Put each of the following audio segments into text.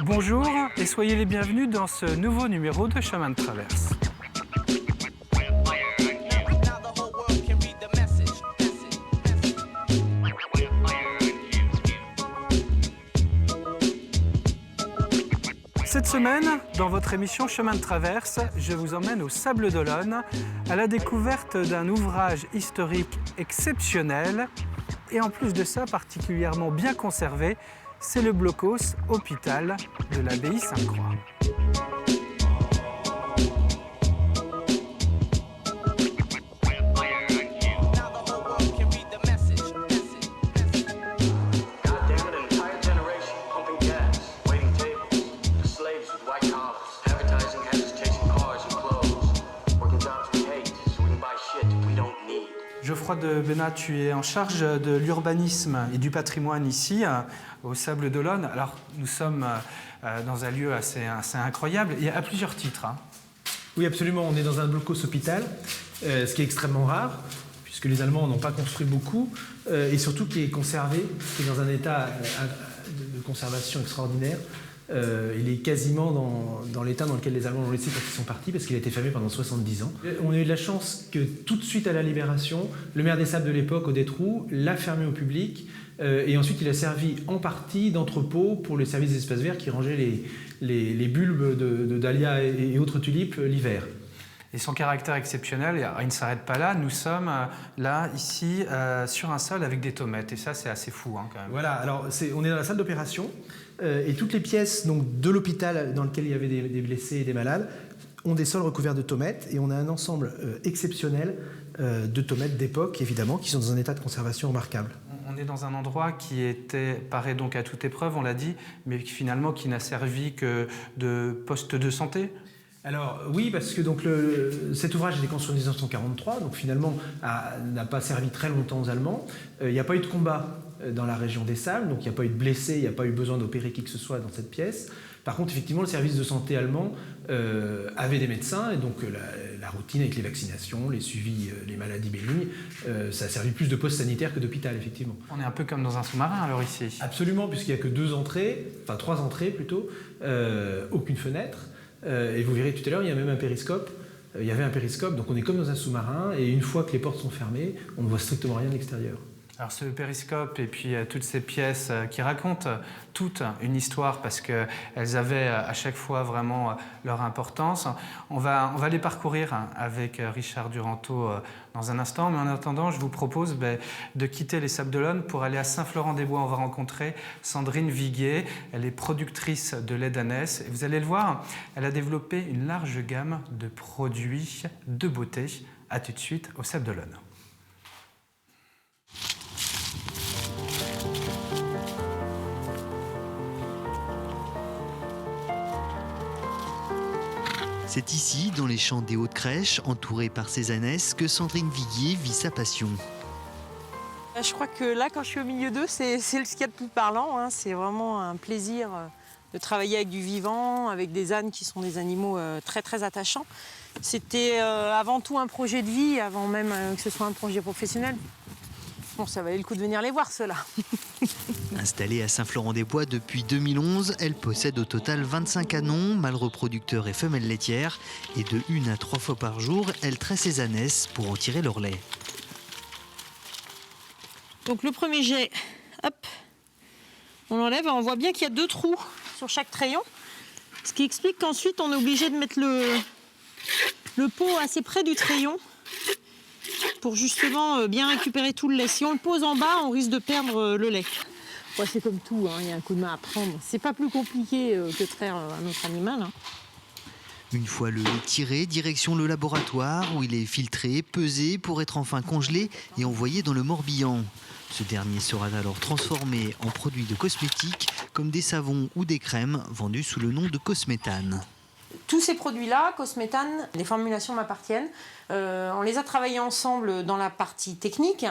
Bonjour et soyez les bienvenus dans ce nouveau numéro de Chemin de Traverse. Cette semaine, dans votre émission Chemin de Traverse, je vous emmène au Sables d'Olonne à la découverte d'un ouvrage historique exceptionnel et en plus de ça particulièrement bien conservé, c'est le blocos hôpital de l'abbaye Sainte-Croix. Geoffroy de Benat, tu es en charge de l'urbanisme et du patrimoine ici, au Sables d'Olonne. Alors, nous sommes dans un lieu assez incroyable, et à plusieurs titres. Oui, absolument. On est dans un blocos hôpital, ce qui est extrêmement rare, puisque les Allemands n'ont pas construit beaucoup, et surtout qui est conservé, qui est dans un état de conservation extraordinaire. Il est quasiment dans l'état dans lequel les Allemands l'ont laissé quand ils sont partis, parce qu'il a été fermé pendant 70 ans. On a eu de la chance que tout de suite à la Libération, le maire des Sables de l'époque, Audet-Roux, l'a fermé au public, et ensuite il a servi en partie d'entrepôt pour les services des espaces verts qui rangeaient les bulbes de dahlias et autres tulipes l'hiver. Et son caractère exceptionnel, il ne s'arrête pas là, nous sommes là, ici, sur un sol avec des tomates, et ça c'est assez fou quand même. Voilà, alors on est dans la salle d'opération, et toutes les pièces donc, de l'hôpital dans lequel il y avait des blessés et des malades ont des sols recouverts de tomates, et on a un ensemble exceptionnel de tomates d'époque, évidemment, qui sont dans un état de conservation remarquable. On est dans un endroit qui paraît donc à toute épreuve, on l'a dit, mais finalement qui n'a servi que de poste de santé. Alors oui, parce que donc, cet ouvrage a été construit en 1943, donc finalement n'a pas servi très longtemps aux Allemands. Il n'y a pas eu de combat dans la région des Sables, donc il n'y a pas eu de blessés, il n'y a pas eu besoin d'opérer qui que ce soit dans cette pièce. Par contre, effectivement, le service de santé allemand avait des médecins, et donc la routine avec les vaccinations, les suivis, les maladies bénignes, ça a servi plus de poste sanitaire que d'hôpital, effectivement. On est un peu comme dans un sous-marin alors ici. Absolument, puisqu'il n'y a que 2 entrées, enfin 3 entrées plutôt, aucune fenêtre. Et vous verrez tout à l'heure, il y a même un périscope. Il y avait un périscope, donc on est comme dans un sous-marin, et une fois que les portes sont fermées, on ne voit strictement rien de l'extérieur. Alors ce périscope et puis toutes ces pièces qui racontent toute une histoire parce qu'elles avaient à chaque fois vraiment leur importance. On va les parcourir avec Richard Duranteau dans un instant, mais en attendant, je vous propose de quitter les Sables d'Olonne pour aller à Saint-Florent-des-Bois. On va rencontrer Sandrine Viguier, elle est productrice de lait d'ânesse et vous allez le voir, elle a développé une large gamme de produits de beauté. A tout de suite au Sables d'Olonne. C'est ici, dans les champs des Hautes-Crèches, entourée par ces ânesses, que Sandrine Viguier vit sa passion. Je crois que là, quand je suis au milieu d'eux, c'est ce qu'il y a de plus parlant. C'est vraiment un plaisir de travailler avec du vivant, avec des ânes qui sont des animaux très très attachants. C'était avant tout un projet de vie, avant même que ce soit un projet professionnel. Bon, ça valait le coup de venir les voir, ceux-là. Installée à Saint-Florent-des-Bois depuis 2011, elle possède au total 25 canons, mâles reproducteurs et femelles laitières. Et de 1 à 3 fois par jour, elle tresse ses ânesses pour en tirer leur lait. Donc le premier jet, hop, on l'enlève et on voit bien qu'il y a 2 trous sur chaque treillon. Ce qui explique qu'ensuite, on est obligé de mettre le pot assez près du treillon pour justement bien récupérer tout le lait. Si on le pose en bas, on risque de perdre le lait. Ouais, c'est comme tout, il y a un coup de main à prendre. C'est pas plus compliqué que de traire un autre animal. Une fois le lait tiré, direction le laboratoire où il est filtré, pesé pour être enfin congelé et envoyé dans le Morbihan. Ce dernier sera alors transformé en produits de cosmétiques comme des savons ou des crèmes vendus sous le nom de Cosmétane. Tous ces produits-là, Cosmétane, les formulations m'appartiennent. On les a travaillés ensemble dans la partie technique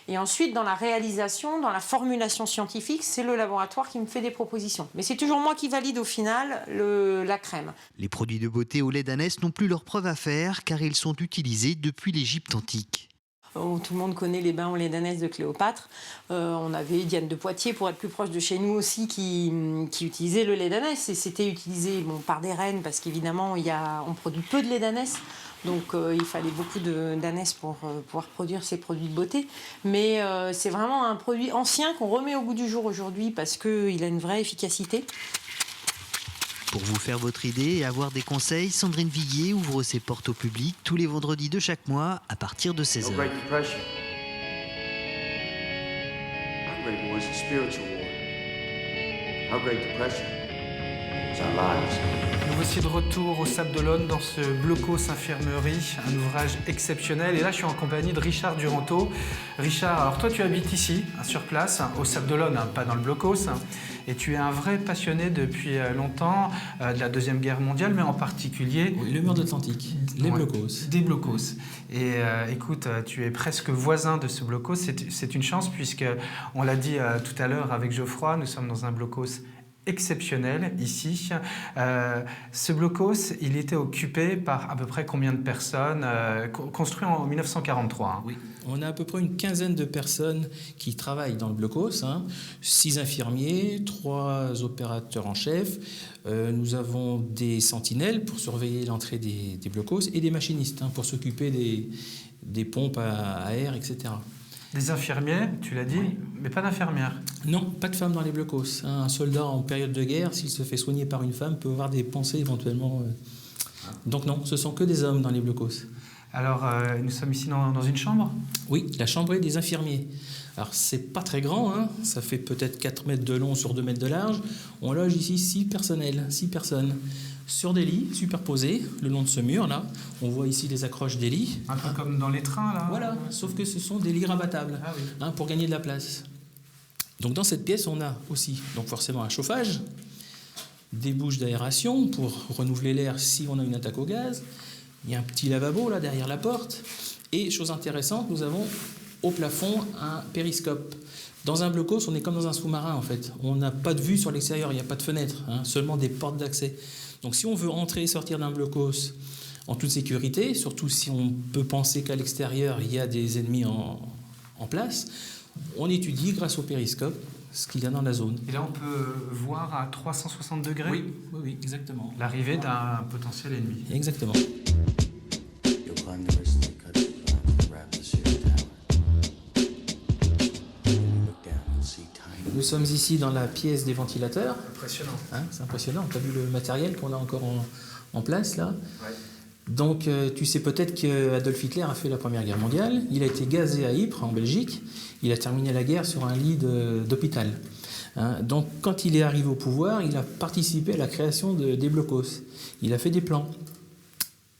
et ensuite dans la réalisation, dans la formulation scientifique, c'est le laboratoire qui me fait des propositions. Mais c'est toujours moi qui valide au final la crème. Les produits de beauté au lait d'ânesse n'ont plus leur preuve à faire car ils sont utilisés depuis l'Égypte antique. Tout le monde connaît les bains au lait d'ânesse de Cléopâtre. On avait Diane de Poitiers, pour être plus proche de chez nous aussi, qui utilisait le lait d'ânesse. Et c'était utilisé par des reines, parce qu'évidemment, on produit peu de lait d'ânesse. Donc il fallait beaucoup d'ânesse pour pouvoir produire ces produits de beauté. Mais c'est vraiment un produit ancien qu'on remet au goût du jour aujourd'hui parce qu'il a une vraie efficacité. Pour vous faire votre idée et avoir des conseils, Sandrine Viguier ouvre ses portes au public tous les vendredis de chaque mois à partir de 16h. Great Depression. Our Great War is a spiritual war. Our Great Depression was our lives. Nous voici de retour au Sable d'Olonne dans ce Blocos Infirmerie, un ouvrage exceptionnel. Et là, je suis en compagnie de Richard Duranteau. Richard, alors toi, tu habites ici, sur place, au Sable d'Olonne, pas dans le Blocos. Et tu es un vrai passionné depuis longtemps de la Deuxième Guerre mondiale, mais en particulier... Oui, le mur d'Atlantique, les Blocos. Des Blocos. Et écoute, tu es presque voisin de ce Blocos. C'est une chance puisque, on l'a dit tout à l'heure avec Geoffroy, nous sommes dans un Blocos exceptionnel ici. Ce blocos, il était occupé par à peu près combien de personnes, construit en 1943 hein. Oui, on a à peu près une quinzaine de personnes qui travaillent dans le blocos, 6 infirmiers, 3 opérateurs en chef. Nous avons des sentinelles pour surveiller l'entrée des blocos et des machinistes pour s'occuper des pompes à air, etc. Des infirmiers, tu l'as dit, oui. Mais pas d'infirmières. Non, pas de femmes dans les blocos. Un soldat en période de guerre, s'il se fait soigner par une femme, peut avoir des pensées éventuellement. Donc non, ce sont que des hommes dans les blocos. Alors, nous sommes ici dans une chambre ? Oui, la chambre des infirmiers. Alors, c'est pas très grand, ça fait peut-être 4 mètres de long sur 2 mètres de large. On loge ici 6 personnes. Sur des lits superposés le long de ce mur-là. On voit ici les accroches des lits. Un peu comme dans les trains, là. Voilà, sauf que ce sont des lits rabattables pour gagner de la place. Donc dans cette pièce, on a aussi donc forcément un chauffage, des bouches d'aération pour renouveler l'air si on a une attaque au gaz. Il y a un petit lavabo là derrière la porte. Et chose intéressante, nous avons au plafond un périscope. Dans un blocos, on est comme dans un sous-marin en fait. On n'a pas de vue sur l'extérieur, il n'y a pas de fenêtre, seulement des portes d'accès. Donc si on veut entrer et sortir d'un blocos en toute sécurité, surtout si on peut penser qu'à l'extérieur il y a des ennemis en place, on étudie grâce au périscope ce qu'il y a dans la zone. Et là on peut voir à 360 degrés Oui, exactement. L'arrivée d'un potentiel ennemi. Exactement. Nous sommes ici dans la pièce des ventilateurs. Impressionnant. C'est impressionnant. Tu as vu le matériel qu'on a encore en place là ? Ouais. Donc tu sais peut-être qu'Adolf Hitler a fait la Première Guerre mondiale. Il a été gazé à Ypres en Belgique. Il a terminé la guerre sur un lit d'hôpital. Donc quand il est arrivé au pouvoir, il a participé à la création des blocos. Il a fait des plans.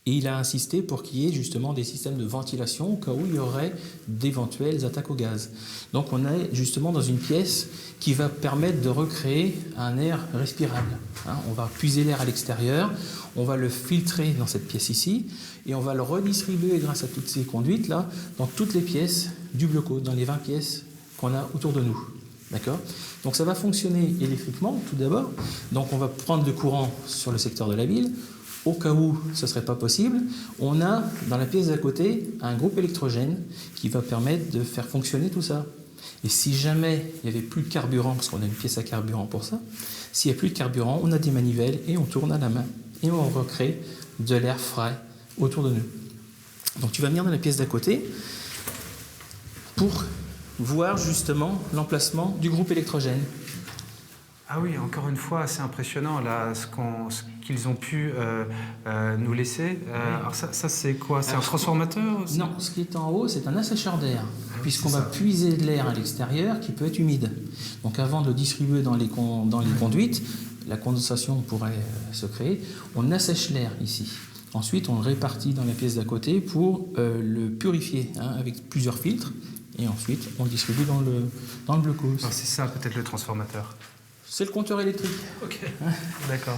Et il a insisté pour qu'il y ait justement des systèmes de ventilation au cas où il y aurait d'éventuelles attaques au gaz. Donc on est justement dans une pièce qui va permettre de recréer un air respirable. On va puiser l'air à l'extérieur, on va le filtrer dans cette pièce ici, et on va le redistribuer grâce à toutes ces conduites là dans toutes les pièces du blocos, dans les 20 pièces qu'on a autour de nous. D'accord ? Donc ça va fonctionner électriquement tout d'abord. Donc on va prendre le courant sur le secteur de la ville. Au cas où ce ne serait pas possible, on a dans la pièce d'à côté un groupe électrogène qui va permettre de faire fonctionner tout ça. Et si jamais il n'y avait plus de carburant, parce qu'on a une pièce à carburant pour ça, s'il n'y a plus de carburant, on a des manivelles et on tourne à la main et on recrée de l'air frais autour de nous. Donc tu vas venir dans la pièce d'à côté pour voir justement l'emplacement du groupe électrogène. Ah oui, encore une fois, c'est impressionnant là, ce qu'ils ont pu nous laisser. Alors ça c'est quoi ? C'est un transformateur aussi ? Non, ce qui est en haut, c'est un assècheur d'air, puisqu'on va puiser de l'air à l'extérieur qui peut être humide. Donc avant de le distribuer dans les conduites, la condensation pourrait se créer, on assèche l'air ici. Ensuite, on le répartit dans la pièce d'à côté pour le purifier avec plusieurs filtres, et ensuite on le distribue dans le blocos. Ah, c'est ça peut-être le transformateur. C'est le compteur électrique. Ok, d'accord.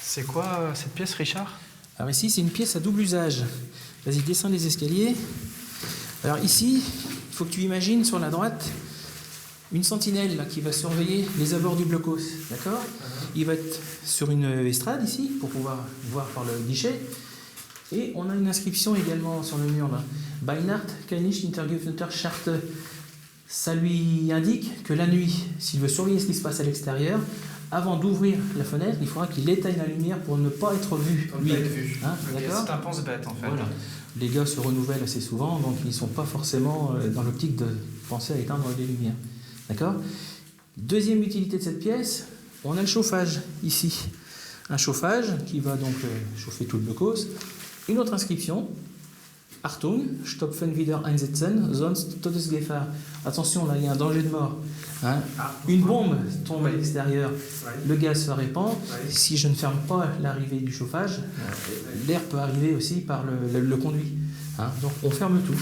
C'est quoi cette pièce, Richard ? Alors ici, c'est une pièce à double usage. Vas-y, descends les escaliers. Alors ici, il faut que tu imagines sur la droite une sentinelle là, qui va surveiller les abords du blocos. D'accord ? Il va être sur une estrade ici, pour pouvoir voir par le guichet. Et on a une inscription également sur le mur là. Bei Nacht kann ich intergeöffneter Scharte. Ça lui indique que la nuit, s'il veut surveiller ce qui se passe à l'extérieur, avant d'ouvrir la fenêtre, il faudra qu'il éteigne la lumière pour ne pas être vu. Lui. Hein, d'accord ? C'est un pense-bête en fait. Voilà. Les gars se renouvellent assez souvent, donc ils ne sont pas forcément dans l'optique de penser à éteindre les lumières. D'accord ? Deuxième utilité de cette pièce, on a le chauffage ici. Un chauffage qui va donc chauffer tout le blocos. Une autre inscription. Achtung, stopfen wieder einsetzen, sonst Todesgefahr. Attention, là, il y a un danger de mort. Hein. Une bombe tombe à l'extérieur, le gaz se répand. Si je ne ferme pas l'arrivée du chauffage, l'air peut arriver aussi par le conduit. Hein. Donc, on ferme tout.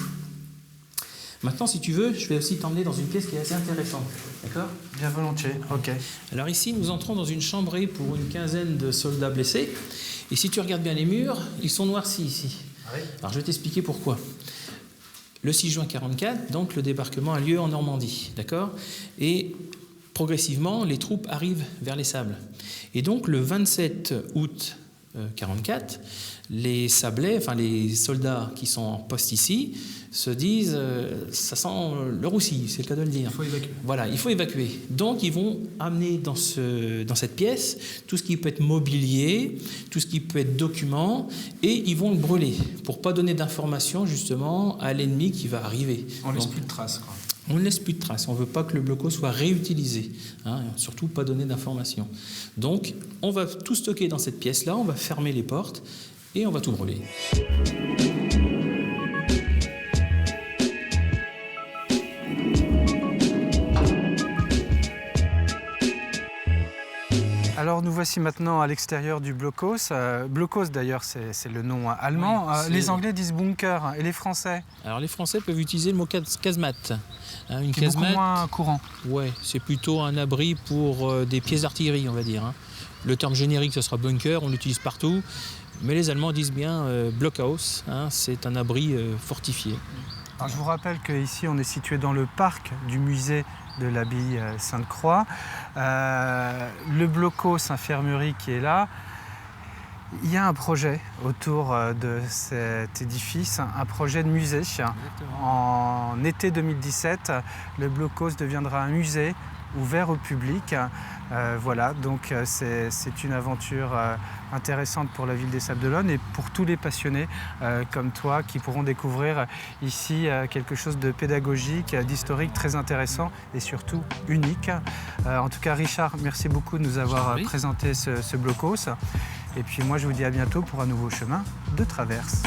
Maintenant, si tu veux, je vais aussi t'emmener dans une pièce qui est assez intéressante. D'accord ? Bien volontiers, ok. Alors ici, nous entrons dans une chambrée pour une quinzaine de soldats blessés. Et si tu regardes bien les murs, ils sont noircis ici. Alors je vais t'expliquer pourquoi. Le 6 juin 1944, donc le débarquement a lieu en Normandie, d'accord ? Et progressivement, les troupes arrivent vers les Sables. Et donc le 27 août 1944, les Sablais, enfin les soldats qui sont en poste ici, se disent ça sent le roussi, c'est le cas de le dire. Il faut évacuer. Voilà, il faut évacuer. Donc ils vont amener dans cette pièce tout ce qui peut être mobilier, tout ce qui peut être document, et ils vont le brûler pour pas donner d'informations justement à l'ennemi qui va arriver. On laisse Donc, plus de traces, quoi. on ne laisse plus de traces, on ne veut pas que le blocos soit réutilisé, hein, surtout pas donner d'informations. Donc on va tout stocker dans cette pièce-là, on va fermer les portes et on va tout brûler. Alors nous voici maintenant à l'extérieur du blocos. Blocos d'ailleurs c'est le nom allemand. Oui, les Anglais disent bunker et les Français. Alors les Français peuvent utiliser le mot casemate. Hein, une Qui est beaucoup casemate, moins courant. ouais, c'est plutôt un abri pour des pièces d'artillerie, on va dire. Hein. Le terme générique, ce sera bunker, on l'utilise partout. Mais les Allemands disent bien Blockhaus, hein, c'est un abri fortifié. Alors, je vous rappelle qu'ici on est situé dans le parc du musée de l'abbaye Sainte-Croix. Le blocos infirmerie qui est là. Il y a un projet autour de cet édifice, un projet de musée. En été 2017, le blocos deviendra un musée ouvert au public. Voilà, donc c'est une aventure intéressante pour la ville des Sables-d'Olonne et pour tous les passionnés comme toi qui pourront découvrir ici quelque chose de pédagogique, d'historique très intéressant et surtout unique. En tout cas, Richard, merci beaucoup de nous avoir présenté ce blocos. Et puis moi, je vous dis à bientôt pour un nouveau chemin de traverse.